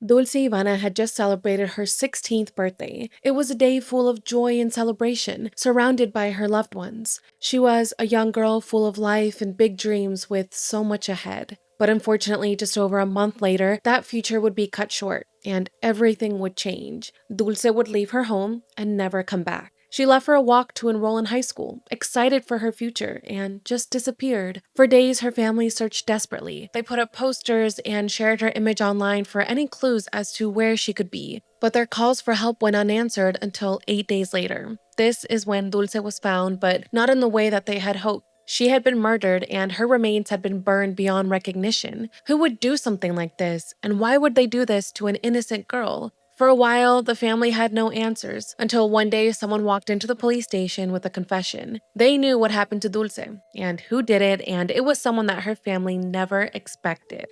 Dulce Ivana had just celebrated her 16th birthday. It was a day full of joy and celebration, surrounded by her loved ones. She was a young girl full of life and big dreams with so much ahead. But unfortunately, just over a month later, that future would be cut short and everything would change. Dulce would leave her home and never come back. She left for a walk to enroll in high school, excited for her future, and just disappeared. For days, her family searched desperately. They put up posters and shared her image online for any clues as to where she could be. But their calls for help went unanswered until 8 days later. This is when Dulce was found, but not in the way that they had hoped. She had been murdered and her remains had been burned beyond recognition. Who would do something like this? And why would they do this to an innocent girl? For a while, the family had no answers until one day someone walked into the police station with a confession. They knew what happened to Dulce and who did it, and it was someone that her family never expected.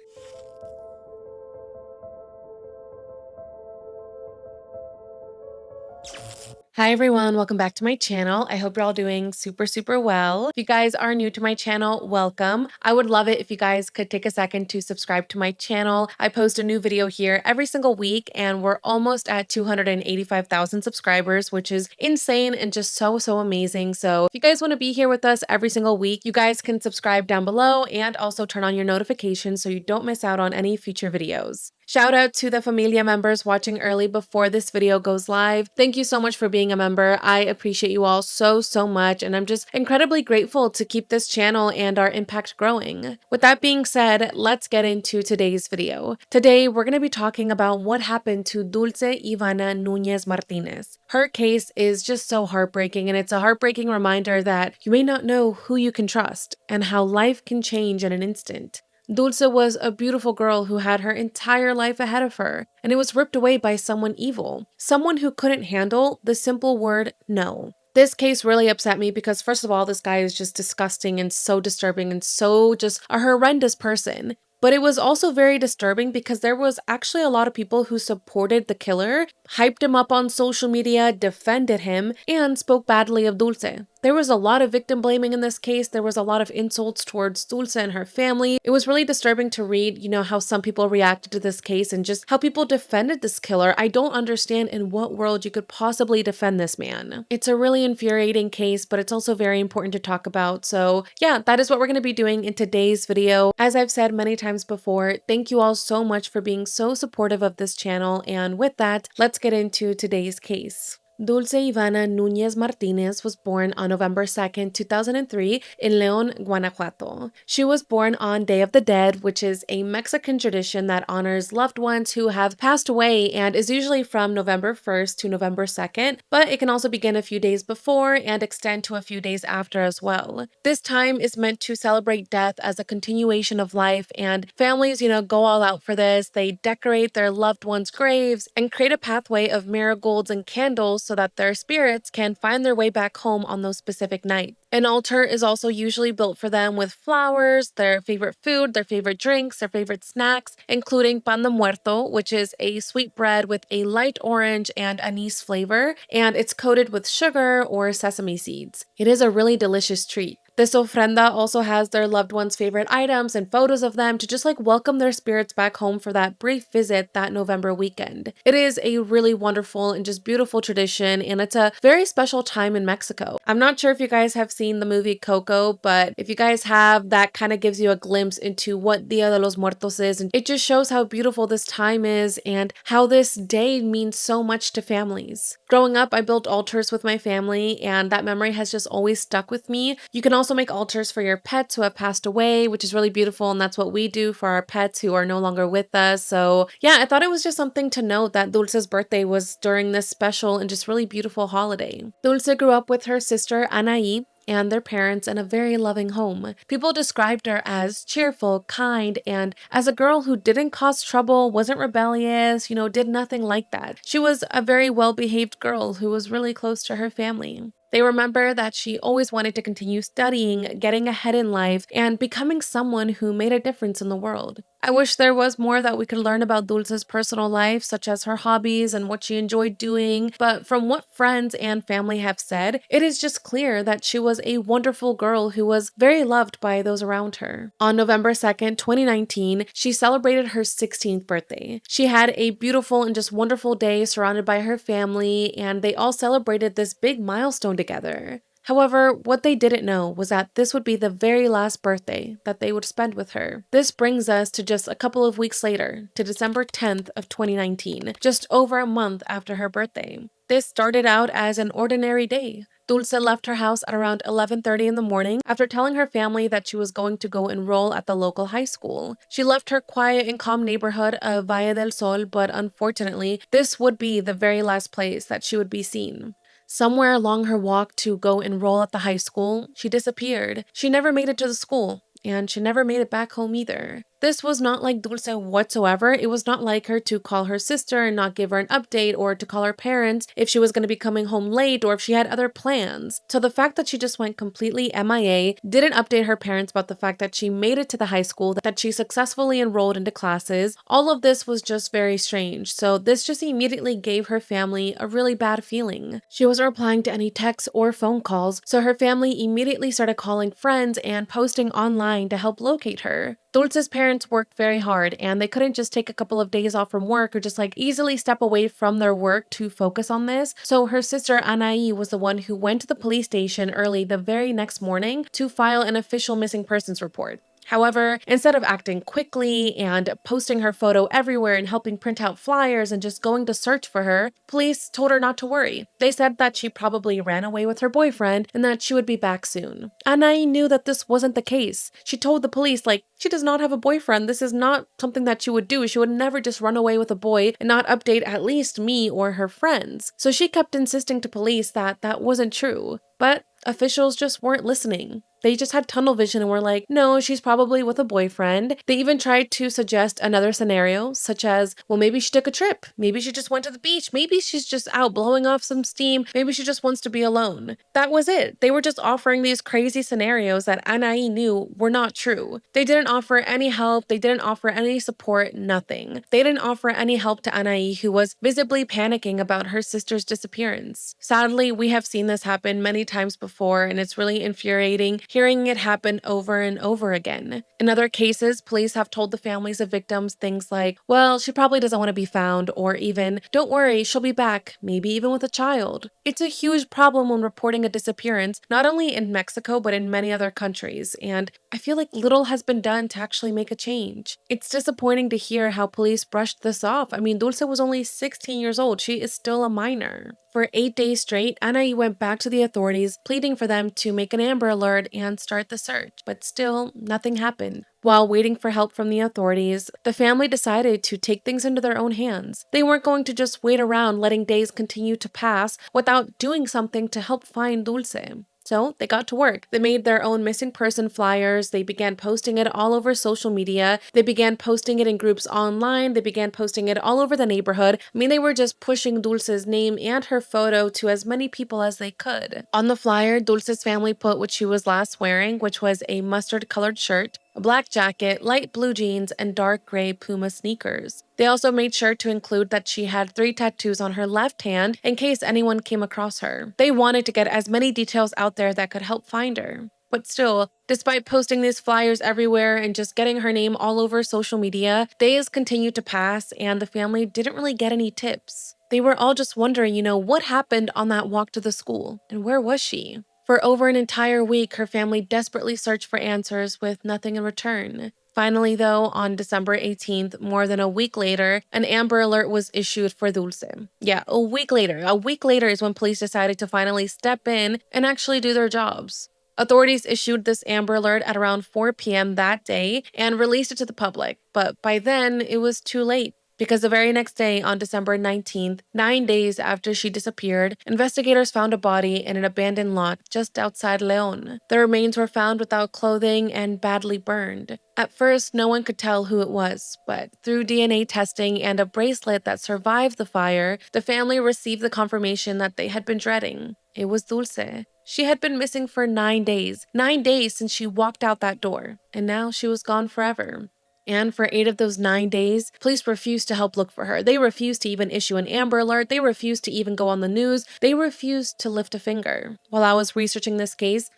Hi everyone, welcome back to my channel. I hope you're all doing super well. If you guys are new to my channel, welcome. I would love it if you guys could take a second to subscribe to my channel. I post a new video here every single week and we're almost at 285,000 subscribers, which is insane and just so amazing. So if you guys want to be here with us every single week, you guys can subscribe down below and also turn on your notifications so you don't miss out on any future videos. Shout out to the Familia members watching early before this video goes live. Thank you so much for being a member. I appreciate you all so much, and I'm just incredibly grateful to keep this channel and our impact growing. With that being said, let's get into today's video. Today, we're going to be talking about what happened to Dulce Ivana Núñez Martinez. Her case is just so heartbreaking, and it's a heartbreaking reminder that you may not know who you can trust and how life can change in an instant. Dulce was a beautiful girl who had her entire life ahead of her, and it was ripped away by someone evil, someone who couldn't handle the simple word no. This case really upset me because, first of all, this guy is just disgusting and so disturbing and so just a horrendous person. But it was also very disturbing because there was actually a lot of people who supported the killer, hyped him up on social media, defended him, and spoke badly of Dulce. There was a lot of victim blaming in this case. There was a lot of insults towards Dulce and her family. It was really disturbing to read, how some people reacted to this case and just how people defended this killer. I don't understand in what world you could possibly defend this man. It's a really infuriating case, but it's also very important to talk about. So yeah, that is what we're going to be doing in today's video. As I've said many times before, thank you all so much for being so supportive of this channel. And with that, let's get into today's case. Dulce Ivana Núñez Martinez was born on November 2nd, 2003 in León, Guanajuato. She was born on Day of the Dead, which is a Mexican tradition that honors loved ones who have passed away and is usually from November 1st to November 2nd, but it can also begin a few days before and extend to a few days after as well. This time is meant to celebrate death as a continuation of life, and families, go all out for this. They decorate their loved ones' graves and create a pathway of marigolds and candles so that their spirits can find their way back home on those specific nights. An altar is also usually built for them with flowers, their favorite food, their favorite drinks, their favorite snacks, including pan de muerto, which is a sweet bread with a light orange and anise flavor, and it's coated with sugar or sesame seeds. It is a really delicious treat. This ofrenda also has their loved ones' favorite items and photos of them to just welcome their spirits back home for that brief visit that November weekend. It is a really wonderful and just beautiful tradition, and it's a very special time in Mexico. I'm not sure if you guys have seen the movie Coco, but if you guys have, that kind of gives you a glimpse into what Dia de los Muertos is, and it just shows how beautiful this time is and how this day means so much to families. Growing up, I built altars with my family, and that memory has just always stuck with me. You can also make altars for your pets who have passed away, which is really beautiful, and that's what we do for our pets who are no longer with us. So yeah, I thought it was just something to note that Dulce's birthday was during this special and just really beautiful holiday. Dulce grew up with her sister Anaí and their parents in a very loving home. People described her as cheerful, kind, and as a girl who didn't cause trouble, wasn't rebellious, did nothing like that. She was a very well-behaved girl who was really close to her family. They remember that she always wanted to continue studying, getting ahead in life, and becoming someone who made a difference in the world. I wish there was more that we could learn about Dulce's personal life, such as her hobbies and what she enjoyed doing, but from what friends and family have said, it is just clear that she was a wonderful girl who was very loved by those around her. On November 2nd, 2019, she celebrated her 16th birthday. She had a beautiful and just wonderful day surrounded by her family, and they all celebrated this big milestone together. However, what they didn't know was that this would be the very last birthday that they would spend with her. This brings us to just a couple of weeks later, to December 10th of 2019, just over a month after her birthday. This started out as an ordinary day. Dulce left her house at around 11:30 in the morning after telling her family that she was going to go enroll at the local high school. She left her quiet and calm neighborhood of Valle del Sol, but unfortunately, this would be the very last place that she would be seen. Somewhere along her walk to go enroll at the high school, she disappeared. She never made it to the school, and she never made it back home either. This was not like Dulce whatsoever. It was not like her to call her sister and not give her an update, or to call her parents if she was going to be coming home late or if she had other plans. So the fact that she just went completely MIA, didn't update her parents about the fact that she made it to the high school, that she successfully enrolled into classes, all of this was just very strange. So this just immediately gave her family a really bad feeling. She wasn't replying to any texts or phone calls, so her family immediately started calling friends and posting online to help locate her. Dulce's parents worked very hard, and they couldn't just take a couple of days off from work or just easily step away from their work to focus on this. So her sister Anaí was the one who went to the police station early the very next morning to file an official missing persons report. However, instead of acting quickly and posting her photo everywhere and helping print out flyers and just going to search for her, police told her not to worry. They said that she probably ran away with her boyfriend and that she would be back soon. Anai knew that this wasn't the case. She told the police, she does not have a boyfriend. This is not something that she would do. She would never just run away with a boy and not update at least me or her friends. So she kept insisting to police that that wasn't true. But officials just weren't listening. They just had tunnel vision and were like, no, she's probably with a boyfriend. They even tried to suggest another scenario, such as, well, maybe she took a trip. Maybe she just went to the beach. Maybe she's just out blowing off some steam. Maybe she just wants to be alone. That was it. They were just offering these crazy scenarios that Anaí knew were not true. They didn't offer any help. They didn't offer any support, nothing. They didn't offer any help to Anaí, who was visibly panicking about her sister's disappearance. Sadly, we have seen this happen many times before, and it's really infuriating hearing it happen over and over again. In other cases, police have told the families of victims things like, well, she probably doesn't want to be found, or even, don't worry, she'll be back, maybe even with a child. It's a huge problem when reporting a disappearance, not only in Mexico, but in many other countries, and I feel like little has been done to actually make a change. It's disappointing to hear how police brushed this off. I mean, Dulce was only 16 years old. She is still a minor. For 8 days straight, Anaí went back to the authorities, pleading for them to make an Amber Alert and start the search, but still, nothing happened. While waiting for help from the authorities, the family decided to take things into their own hands. They weren't going to just wait around letting days continue to pass without doing something to help find Dulce. So they got to work. They made their own missing person flyers. They began posting it all over social media. They began posting it in groups online. They began posting it all over the neighborhood. I mean, they were just pushing Dulce's name and her photo to as many people as they could. On the flyer, Dulce's family put what she was last wearing, which was a mustard-colored shirt, a black jacket, light blue jeans, and dark gray Puma sneakers. They also made sure to include that she had 3 tattoos on her left hand in case anyone came across her. They wanted to get as many details out there that could help find her. But still, despite posting these flyers everywhere and just getting her name all over social media, days continued to pass and the family didn't really get any tips. They were all just wondering, what happened on that walk to the school and where was she? For over an entire week, her family desperately searched for answers with nothing in return. Finally, though, on December 18th, more than a week later, an Amber Alert was issued for Dulce. Yeah, a week later. A week later is when police decided to finally step in and actually do their jobs. Authorities issued this Amber Alert at around 4 p.m. that day and released it to the public, but by then, it was too late. Because the very next day, on December 19th, 9 days after she disappeared, investigators found a body in an abandoned lot just outside León. The remains were found without clothing and badly burned. At first, no one could tell who it was, but through DNA testing and a bracelet that survived the fire, the family received the confirmation that they had been dreading. It was Dulce. She had been missing for 9 days. 9 days since she walked out that door, and now she was gone forever. And for 8 of those 9 days, police refused to help look for her. They refused to even issue an Amber Alert. They refused to even go on the news. They refused to lift a finger. While I was researching this case,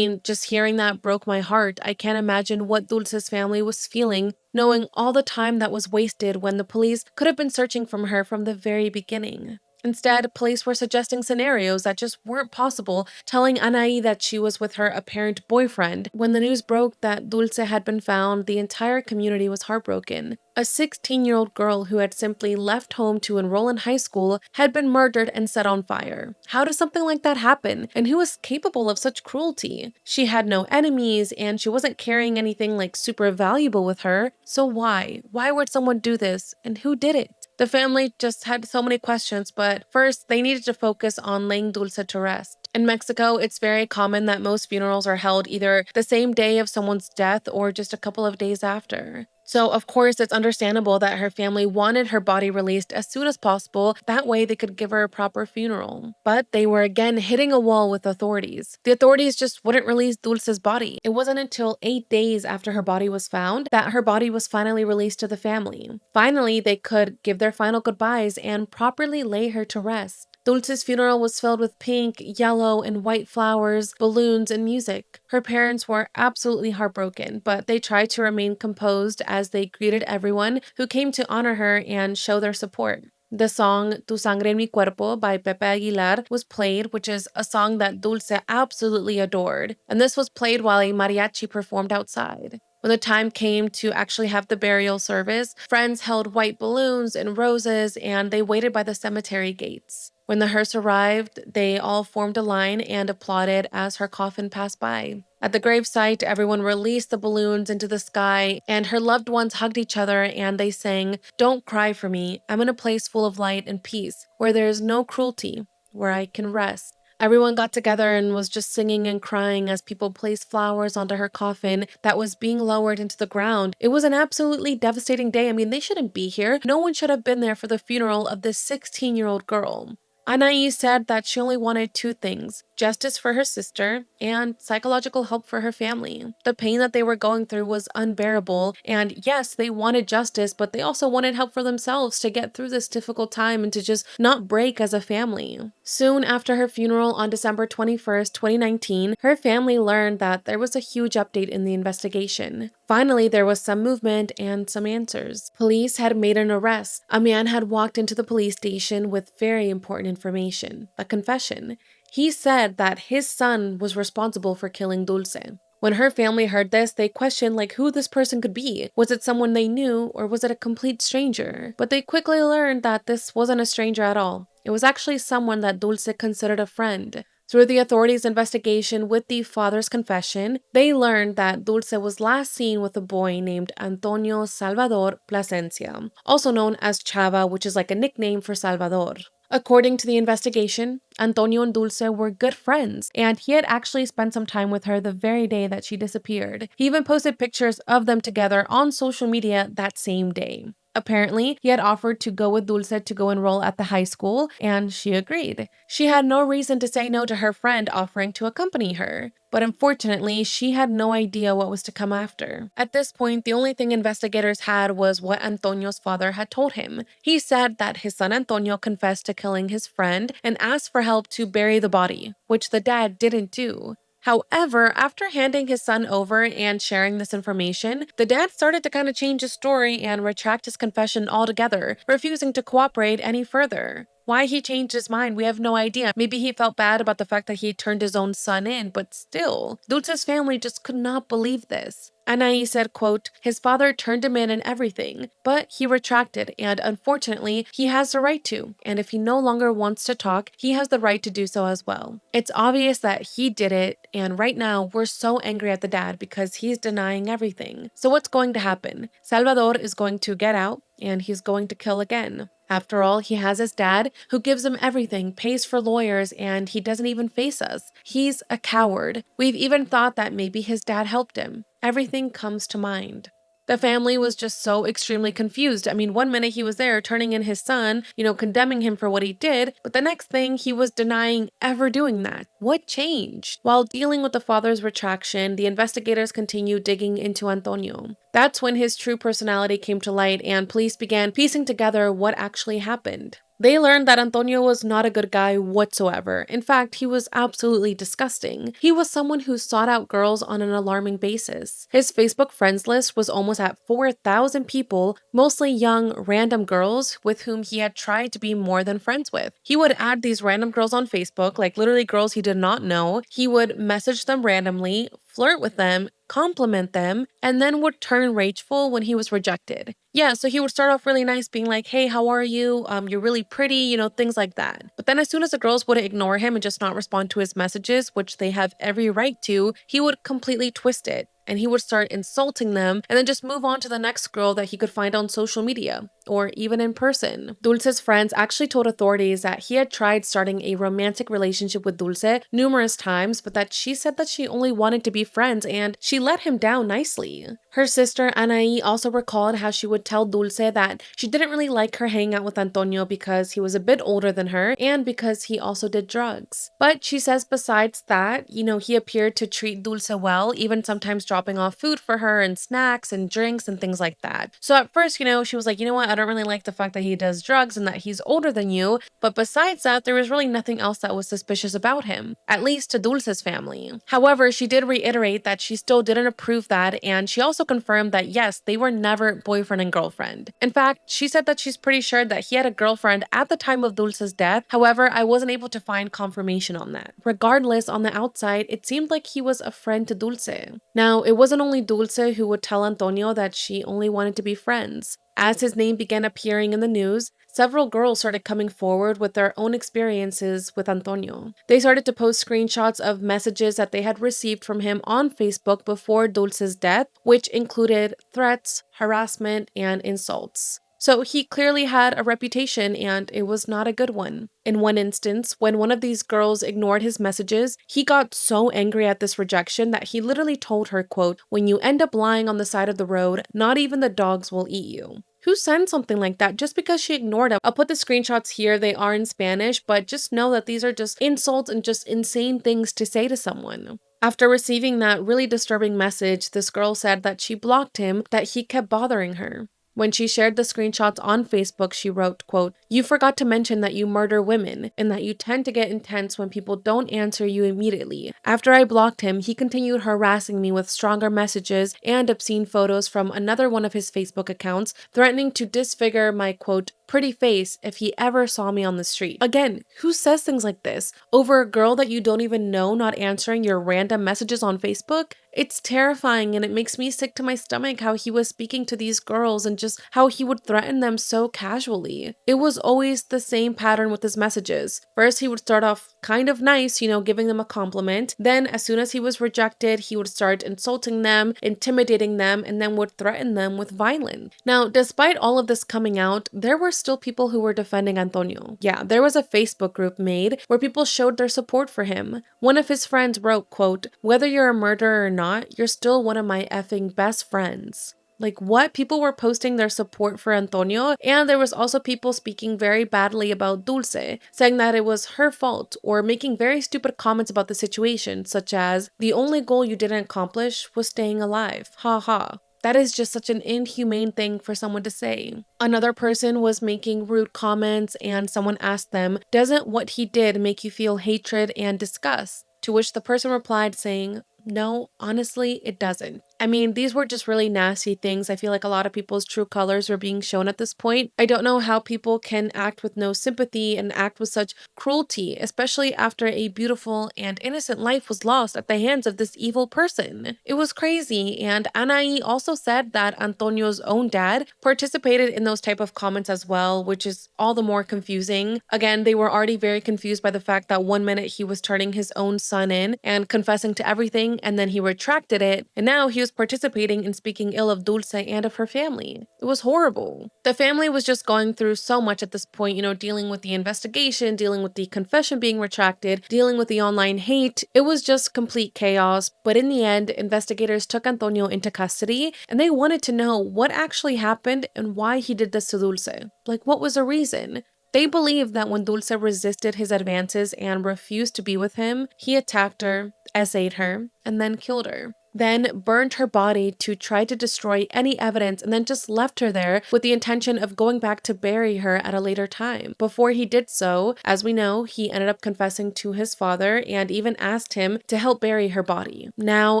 just hearing that broke my heart. I can't imagine what Dulce's family was feeling, knowing all the time that was wasted when the police could have been searching for her from the very beginning. Instead, police were suggesting scenarios that just weren't possible, telling Anaí that she was with her apparent boyfriend. When the news broke that Dulce had been found, the entire community was heartbroken. A 16-year-old girl who had simply left home to enroll in high school had been murdered and set on fire. How does something like that happen? And who was capable of such cruelty? She had no enemies, and she wasn't carrying anything like super valuable with her. So why? Why would someone do this? And who did it? The family just had so many questions, but first, they needed to focus on laying Dulce to rest. In Mexico, it's very common that most funerals are held either the same day of someone's death or just a couple of days after. So, of course, it's understandable that her family wanted her body released as soon as possible. That way, they could give her a proper funeral. But they were again hitting a wall with authorities. The authorities just wouldn't release Dulce's body. It wasn't until 8 days after her body was found that her body was finally released to the family. Finally, they could give their final goodbyes and properly lay her to rest. Dulce's funeral was filled with pink, yellow, and white flowers, balloons, and music. Her parents were absolutely heartbroken, but they tried to remain composed as they greeted everyone who came to honor her and show their support. The song Tu Sangre en Mi Cuerpo by Pepe Aguilar was played, which is a song that Dulce absolutely adored. And this was played while a mariachi performed outside. When the time came to actually have the burial service, friends held white balloons and roses, and they waited by the cemetery gates. When the hearse arrived, they all formed a line and applauded as her coffin passed by. At the gravesite, everyone released the balloons into the sky, and her loved ones hugged each other and they sang, "Don't cry for me. I'm in a place full of light and peace, where there is no cruelty, where I can rest." Everyone got together and was just singing and crying as people placed flowers onto her coffin that was being lowered into the ground. It was an absolutely devastating day. They shouldn't be here. No one should have been there for the funeral of this 16-year-old girl. Anaïs said that she only wanted 2 things: justice for her sister and psychological help for her family. The pain that they were going through was unbearable, and yes, they wanted justice, but they also wanted help for themselves to get through this difficult time and to just not break as a family. Soon after her funeral on December 21st, 2019, her family learned that there was a huge update in the investigation. Finally, there was some movement and some answers. Police had made an arrest. A man had walked into the police station with very important information: a confession. He said that his son was responsible for killing Dulce. When her family heard this, they questioned who this person could be. Was it someone they knew, or was it a complete stranger? But they quickly learned that this wasn't a stranger at all. It was actually someone that Dulce considered a friend. Through the authorities' investigation with the father's confession, they learned that Dulce was last seen with a boy named Antonio Salvador Plasencia, also known as Chava, which is like a nickname for Salvador. According to the investigation, Antonio and Dulce were good friends, and he had actually spent some time with her the very day that she disappeared. He even posted pictures of them together on social media that same day. Apparently, he had offered to go with Dulce to go enroll at the high school, and she agreed. She had no reason to say no to her friend offering to accompany her. But unfortunately, she had no idea what was to come after. At this point, the only thing investigators had was what Antonio's father had told him. He said that his son Antonio confessed to killing his friend and asked for help to bury the body, which the dad didn't do. However, after handing his son over and sharing this information, the dad started to kind of change his story and retract his confession altogether, refusing to cooperate any further. Why he changed his mind, we have no idea. Maybe he felt bad about the fact that he turned his own son in, but still, Dulce's family just could not believe this. Anaïs said, quote, "His father turned him in and everything, but he retracted, and unfortunately, he has the right to, and if he no longer wants to talk, he has the right to do so as well. It's obvious that he did it, and right now, we're so angry at the dad because he's denying everything. So what's going to happen? Salvador is going to get out, and he's going to kill again. After all, he has his dad, who gives him everything, pays for lawyers, and he doesn't even face us. He's a coward. We've even thought that maybe his dad helped him. Everything comes to mind." The family was just so extremely confused. I mean, one minute he was there turning in his son, condemning him for what he did, but the next thing he was denying ever doing that. What changed? While dealing with the father's retraction, the investigators continued digging into Antonio. That's when his true personality came to light and police began piecing together what actually happened. They learned that Antonio was not a good guy whatsoever. In fact, he was absolutely disgusting. He was someone who sought out girls on an alarming basis. His Facebook friends list was almost at 4,000 people, mostly young, random girls with whom he had tried to be more than friends with. He would add these random girls on Facebook, like literally girls he did not know. He would message them randomly, flirt with them, compliment them, and then would turn rageful when he was rejected. Yeah, so he would start off really nice, being like, hey, how are you? You're really pretty, things like that. But then as soon as the girls would ignore him and just not respond to his messages, which they have every right to, he would completely twist it. And he would start insulting them and then just move on to the next girl that he could find on social media or even in person. Dulce's friends actually told authorities that he had tried starting a romantic relationship with Dulce numerous times, but that she said that she only wanted to be friends and she let him down nicely. Her sister Anaí also recalled how she would tell Dulce that she didn't really like her hanging out with Antonio because he was a bit older than her and because he also did drugs. But she says besides that, he appeared to treat Dulce well, even sometimes dropping off food for her and snacks and drinks and things like that. So at first, she was like, what, I don't really like the fact that he does drugs and that he's older than you. But besides that, there was really nothing else that was suspicious about him, at least to Dulce's family. However, she did reiterate that she still didn't approve that, and she also confirmed that yes, they were never boyfriend and girlfriend. In fact, she said that she's pretty sure that he had a girlfriend at the time of Dulce's death. However, I wasn't able to find confirmation on that. Regardless, on the outside, it seemed like he was a friend to Dulce. Now, it wasn't only Dulce who would tell Antonio that she only wanted to be friends. As his name began appearing in the news, several girls started coming forward with their own experiences with Antonio. They started to post screenshots of messages that they had received from him on Facebook before Dulce's death, which included threats, harassment, and insults. So he clearly had a reputation and it was not a good one. In one instance, when one of these girls ignored his messages, he got so angry at this rejection that he literally told her, quote, "When you end up lying on the side of the road, not even the dogs will eat you." Who sends something like that just because she ignored him? I'll put the screenshots here. They are in Spanish, but just know that these are just insults and just insane things to say to someone. After receiving that really disturbing message, this girl said that she blocked him, that he kept bothering her. When she shared the screenshots on Facebook, she wrote, quote, "You forgot to mention that you murder women and that you tend to get intense when people don't answer you immediately. After I blocked him, he continued harassing me with stronger messages and obscene photos from another one of his Facebook accounts, threatening to disfigure my, quote, pretty face if he ever saw me on the street." Again, who says things like this? Over a girl that you don't even know not answering your random messages on Facebook? It's terrifying and it makes me sick to my stomach how he was speaking to these girls and just how he would threaten them so casually. It was always the same pattern with his messages. First, he would start off kind of nice, giving them a compliment. Then, as soon as he was rejected, he would start insulting them, intimidating them, and then would threaten them with violence. Now, despite all of this coming out, there were still people who were defending Antonio. Yeah, there was a Facebook group made where people showed their support for him. One of his friends wrote, quote, "Whether you're a murderer or not, you're still one of my effing best friends." Like what? People were posting their support for Antonio, and there was also people speaking very badly about Dulce, saying that it was her fault or making very stupid comments about the situation, such as, "The only goal you didn't accomplish was staying alive. Ha ha." That is just such an inhumane thing for someone to say. Another person was making rude comments and someone asked them, "Doesn't what he did make you feel hatred and disgust?" To which the person replied saying, "No, honestly, it doesn't." I mean, these were just really nasty things. I feel like a lot of people's true colors were being shown at this point. I don't know how people can act with no sympathy and act with such cruelty, especially after a beautiful and innocent life was lost at the hands of this evil person. It was crazy. And Anaí also said that Antonio's own dad participated in those type of comments as well, which is all the more confusing. Again, they were already very confused by the fact that one minute he was turning his own son in and confessing to everything, and then he retracted it, and now he was accused participating in speaking ill of Dulce and of her family. It was horrible. The family was just going through so much at this point, dealing with the investigation, dealing with the confession being retracted, dealing with the online hate. It was just complete chaos. But in the end, investigators took Antonio into custody and they wanted to know what actually happened and why he did this to Dulce. Like, what was the reason? They believed that when Dulce resisted his advances and refused to be with him, he attacked her, essayed her, and then killed her. Then burned her body to try to destroy any evidence and then just left her there with the intention of going back to bury her at a later time. Before he did so, as we know, he ended up confessing to his father and even asked him to help bury her body. Now,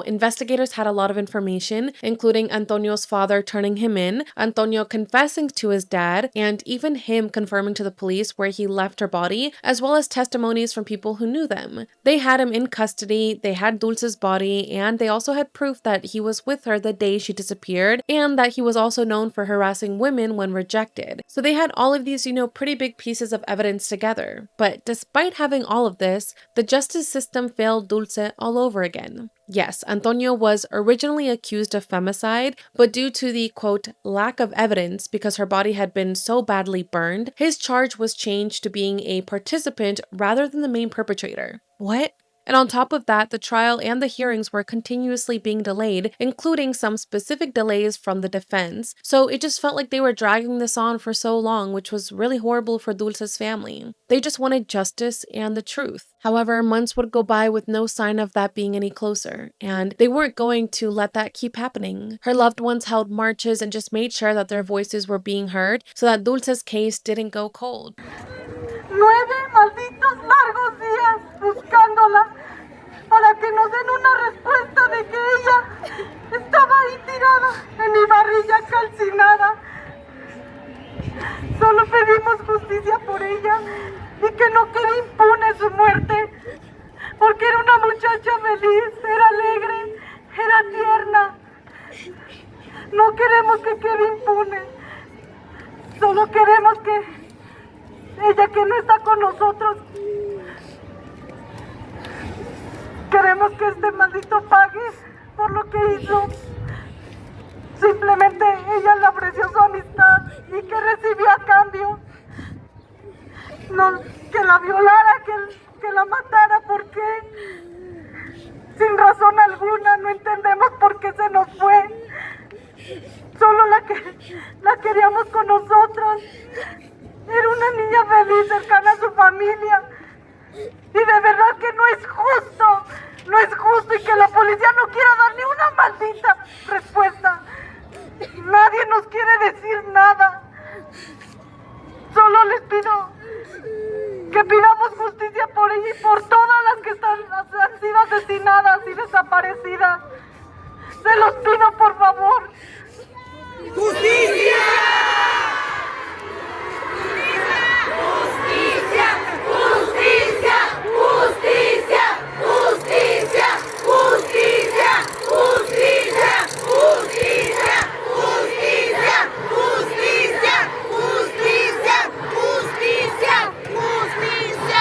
investigators had a lot of information, including Antonio's father turning him in, Antonio confessing to his dad, and even him confirming to the police where he left her body, as well as testimonies from people who knew them. They had him in custody, they had Dulce's body, and they also had proof that he was with her the day she disappeared and that he was also known for harassing women when rejected. So they had all of these, pretty big pieces of evidence together. But despite having all of this, the justice system failed Dulce all over again. Yes, Antonio was originally accused of femicide, but due to the, quote, lack of evidence because her body had been so badly burned, his charge was changed to being a participant rather than the main perpetrator. What? And on top of that, the trial and the hearings were continuously being delayed, including some specific delays from the defense. So it just felt like they were dragging this on for so long, which was really horrible for Dulce's family. They just wanted justice and the truth. However, months would go by with no sign of that being any closer, and they weren't going to let that keep happening. Her loved ones held marches and just made sure that their voices were being heard so that Dulce's case didn't go cold. 9 malditos largos días buscándola para que nos den una respuesta de que ella estaba ahí tirada en mi barriga calcinada. Solo pedimos justicia por ella y que no quede impune su muerte, porque era una muchacha feliz, era alegre, era tierna. No queremos que quede impune, solo queremos que ella que no está con nosotros, queremos que este maldito pague por lo que hizo. Simplemente ella le ofreció su amistad y que recibió a cambio. No, que la violara, que la matara, ¿por qué? Sin razón alguna, no entendemos por qué se nos fue. Solo la queríamos con nosotros. Era una niña feliz, cercana a su familia. Y de verdad que no es justo y que la policía no quiera dar ni una maldita respuesta. Nadie nos quiere decir nada. Solo les pido que pidamos justicia por ella y por todas las que han sido asesinadas y desaparecidas. Se los pido, por favor. ¡Justicia! ¡Justicia! ¡Justicia! ¡Justicia! ¡Justicia! ¡Justicia! ¡Justicia! ¡Justicia! ¡Justicia! ¡Justicia! ¡Justicia! ¡Justicia! ¡Justicia!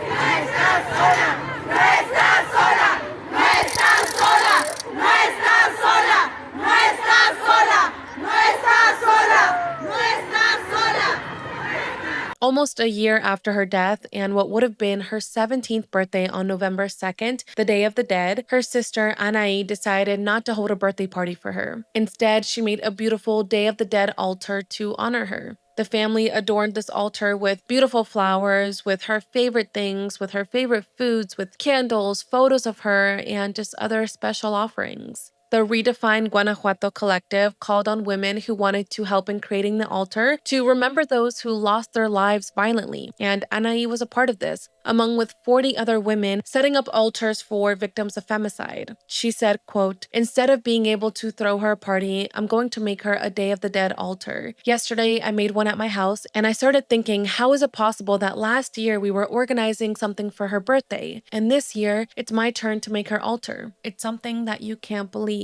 ¡No estás sola! ¡No estás sola! ¡No estás sola! ¡No estás sola! ¡No estás sola! ¡No estás sola! ¡No estás sola! Almost a year after her death and what would have been her 17th birthday on November 2nd, the Day of the Dead, her sister Anaí decided not to hold a birthday party for her. Instead, she made a beautiful Day of the Dead altar to honor her. The family adorned this altar with beautiful flowers, with her favorite things, with her favorite foods, with candles, photos of her, and just other special offerings. The Redefined Guanajuato collective called on women who wanted to help in creating the altar to remember those who lost their lives violently, and Anaí was a part of this, along with 40 other women setting up altars for victims of femicide. She said, quote, "Instead of being able to throw her a party, I'm going to make her a Day of the Dead altar. Yesterday, I made one at my house, and I started thinking, how is it possible that last year we were organizing something for her birthday, and this year, it's my turn to make her altar? It's something that you can't believe."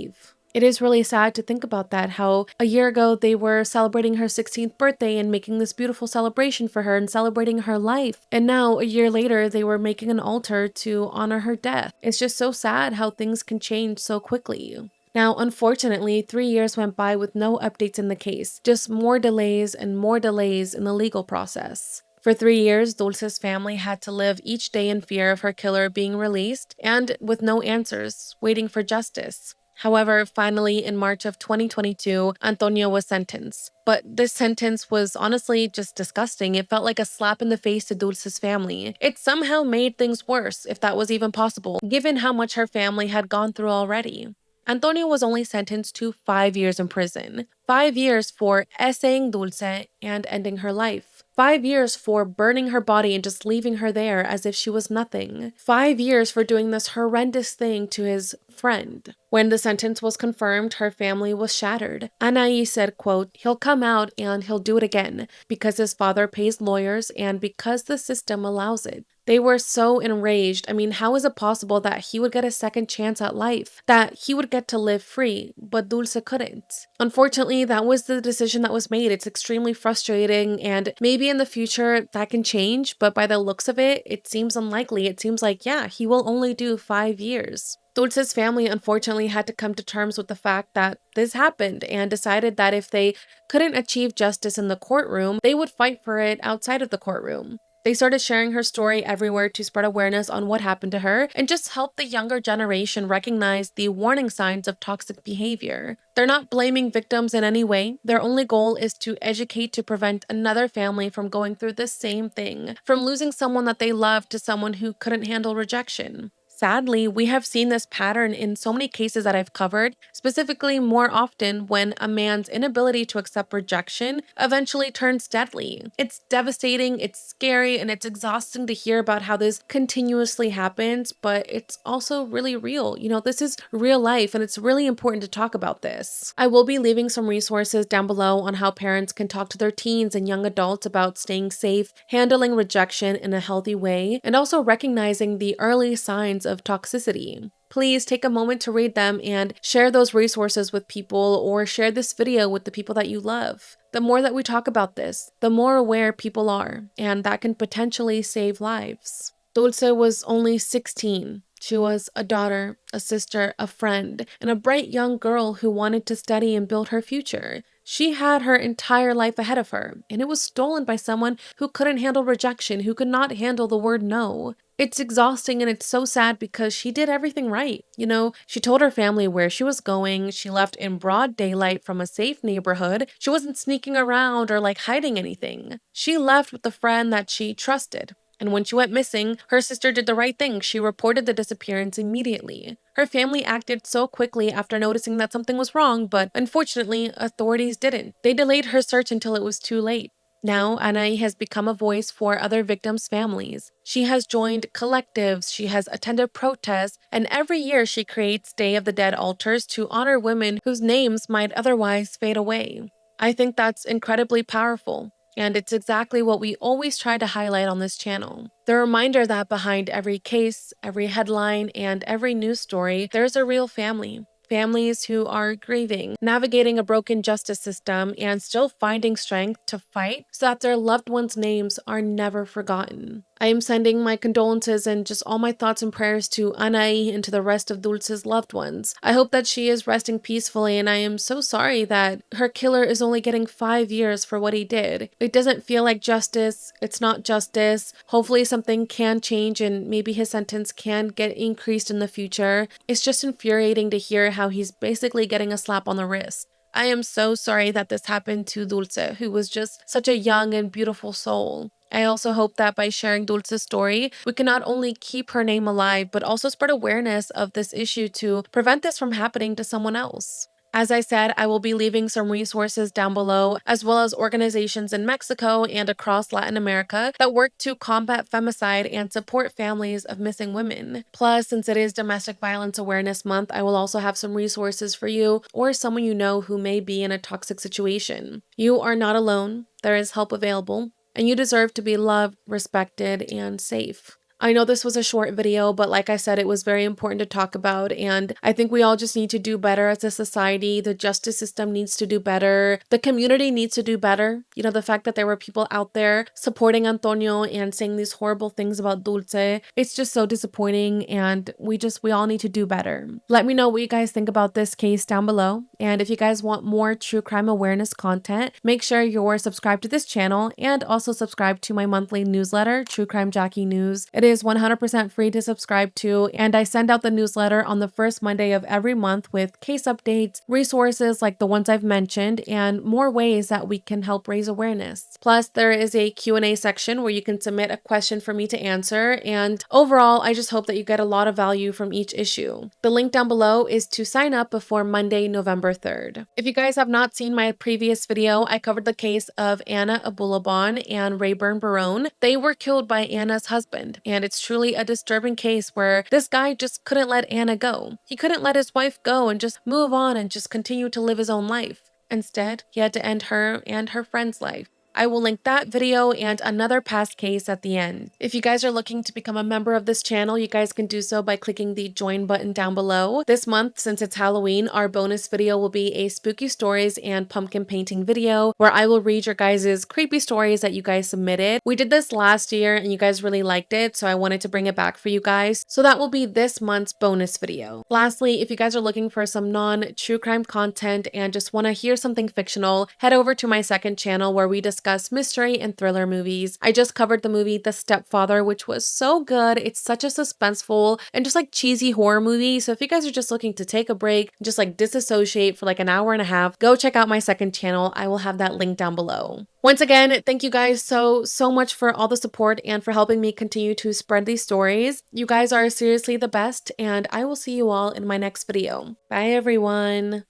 It is really sad to think about that, how a year ago they were celebrating her 16th birthday and making this beautiful celebration for her and celebrating her life. And now, a year later, they were making an altar to honor her death. It's just so sad how things can change so quickly. Now, unfortunately, 3 years went by with no updates in the case, just more delays and more delays in the legal process. For 3 years, Dulce's family had to live each day in fear of her killer being released and with no answers, waiting for justice. However, finally, in March of 2022, Antonio was sentenced. But this sentence was honestly just disgusting. It felt like a slap in the face to Dulce's family. It somehow made things worse, if that was even possible, given how much her family had gone through already. Antonio was only sentenced to 5 years in prison. 5 years for essaying Dulce and ending her life. 5 years for burning her body and just leaving her there as if she was nothing. 5 years for doing this horrendous thing to his friend. When the sentence was confirmed, her family was shattered. Anai said, quote, "He'll come out and he'll do it again because his father pays lawyers and because the system allows it." They were so enraged. I mean, how is it possible that he would get a second chance at life? That he would get to live free, but Dulce couldn't? Unfortunately, that was the decision that was made. It's extremely frustrating, and maybe in the future that can change, but by the looks of it, it seems unlikely. It seems like, yeah, he will only do 5 years. Dulce's family unfortunately had to come to terms with the fact that this happened and decided that if they couldn't achieve justice in the courtroom, they would fight for it outside of the courtroom. They started sharing her story everywhere to spread awareness on what happened to her and just help the younger generation recognize the warning signs of toxic behavior. They're not blaming victims in any way. Their only goal is to educate to prevent another family from going through the same thing, from losing someone that they loved to someone who couldn't handle rejection. Sadly, we have seen this pattern in so many cases that I've covered, specifically more often when a man's inability to accept rejection eventually turns deadly. It's devastating, it's scary, and it's exhausting to hear about how this continuously happens, but it's also really real. You know, this is real life, and it's really important to talk about this. I will be leaving some resources down below on how parents can talk to their teens and young adults about staying safe, handling rejection in a healthy way, and also recognizing the early signs of toxicity. Please take a moment to read them and share those resources with people, or share this video with the people that you love. The more that we talk about this, the more aware people are, and that can potentially save lives. Dulce was only 16. She was a daughter, a sister, a friend, and a bright young girl who wanted to study and build her future. She had her entire life ahead of her, and it was stolen by someone who couldn't handle rejection, who could not handle the word no. It's exhausting and it's so sad because she did everything right. You know, she told her family where she was going. She left in broad daylight from a safe neighborhood. She wasn't sneaking around or like hiding anything. She left with a friend that she trusted. And when she went missing, her sister did the right thing. She reported the disappearance immediately. Her family acted so quickly after noticing that something was wrong, but unfortunately, authorities didn't. They delayed her search until it was too late. Now, Anai has become a voice for other victims' families. She has joined collectives, she has attended protests, and every year she creates Day of the Dead altars to honor women whose names might otherwise fade away. I think that's incredibly powerful. And it's exactly what we always try to highlight on this channel. The reminder that behind every case, every headline, and every news story, there's a real family. Families who are grieving, navigating a broken justice system, and still finding strength to fight so that their loved ones' names are never forgotten. I am sending my condolences and just all my thoughts and prayers to Anai and to the rest of Dulce's loved ones. I hope that she is resting peacefully, and I am so sorry that her killer is only getting 5 years for what he did. It doesn't feel like justice. It's not justice. Hopefully something can change and maybe his sentence can get increased in the future. It's just infuriating to hear how he's basically getting a slap on the wrist. I am so sorry that this happened to Dulce, who was just such a young and beautiful soul. I also hope that by sharing Dulce's story, we can not only keep her name alive, but also spread awareness of this issue to prevent this from happening to someone else. As I said, I will be leaving some resources down below, as well as organizations in Mexico and across Latin America that work to combat femicide and support families of missing women. Plus, since it is Domestic Violence Awareness Month, I will also have some resources for you or someone you know who may be in a toxic situation. You are not alone. There is help available, and you deserve to be loved, respected, and safe. I know this was a short video, but like I said, it was very important to talk about, and I think we all just need to do better as a society. The justice system needs to do better. The community needs to do better. You know, the fact that there were people out there supporting Antonio and saying these horrible things about Dulce, it's just so disappointing, and we all need to do better. Let me know what you guys think about this case down below, and if you guys want more true crime awareness content, make sure you're subscribed to this channel and also subscribe to my monthly newsletter, True Crime Jackie News. It is 100% free to subscribe to, and I send out the newsletter on the first Monday of every month with case updates, resources like the ones I've mentioned, and more ways that we can help raise awareness. Plus, there is a Q&A section where you can submit a question for me to answer, and overall, I just hope that you get a lot of value from each issue. The link down below is to sign up before Monday, November 3rd. If you guys have not seen my previous video, I covered the case of Anna Abulabon and Rayburn Barone. They were killed by Anna's husband, and it's truly a disturbing case where this guy just couldn't let Anna go. He couldn't let his wife go and just move on and just continue to live his own life. Instead, he had to end her and her friend's life. I will link that video and another past case at the end. If you guys are looking to become a member of this channel, you guys can do so by clicking the join button down below. This month, since it's Halloween, our bonus video will be a spooky stories and pumpkin painting video where I will read your guys' creepy stories that you guys submitted. We did this last year and you guys really liked it, so I wanted to bring it back for you guys. So that will be this month's bonus video. Lastly, if you guys are looking for some non-true crime content and just want to hear something fictional, head over to my second channel where we discuss mystery and thriller movies. I just covered the movie The Stepfather, which was so good. It's such a suspenseful and just like cheesy horror movie. So if you guys are just looking to take a break, just like disassociate for like an hour and a half, go check out my second channel. I will have that link down below. Once again, thank you guys so much for all the support and for helping me continue to spread these stories. You guys are seriously the best, and I will see you all in my next video. Bye everyone.